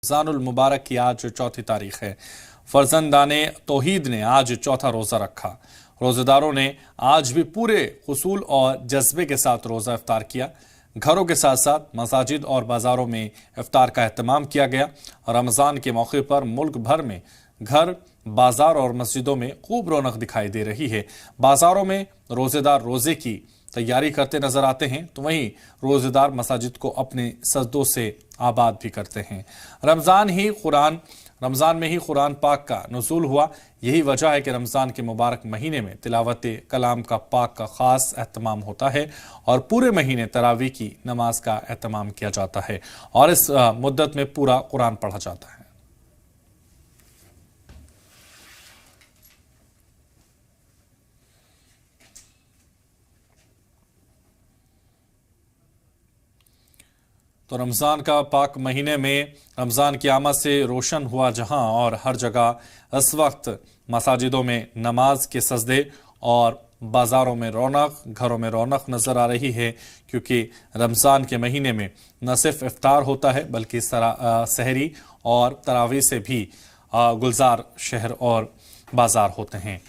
रमज़ान मुबारक की आज चौथी तारीख है। फर्जंदाने तौहीद ने आज चौथा रोज़ा रखा। रोज़ेदारों ने आज भी पूरे हुसूल और जज्बे के साथ रोज़ा इफ्तार किया। घरों के साथ साथ मसाजिद और बाज़ारों में इफ्तार का एहतमाम किया गया। रमज़ान के मौके पर मुल्क भर में घर, बाज़ार और मस्जिदों में खूब रौनक दिखाई दे रही है। बाज़ारों में रोज़ेदार रोज़े की तैयारी करते नजर आते हैं, तो वहीं रोज़ेदार मसाजिद को अपने सजदों से आबाद भी करते हैं। रमज़ान में ही कुरान पाक का नुज़ूल हुआ। यही वजह है कि रमज़ान के मुबारक महीने में तिलावत कलाम का पाक का ख़ास एहतमाम होता है और पूरे महीने तरावी की नमाज का एहतमाम किया जाता है और इस मुद्दत में पूरा कुरान पढ़ा जाता है। तो रमज़ान का पाक महीने में रमज़ान की आमद से रोशन हुआ जहां और हर जगह इस वक्त मसाजिदों में नमाज के सजदे और बाज़ारों में रौनक, घरों में रौनक नज़र आ रही है, क्योंकि रमज़ान के महीने में न सिर्फ इफ्तार होता है बल्कि सहरी और तरावी से भी गुलजार शहर और बाज़ार होते हैं।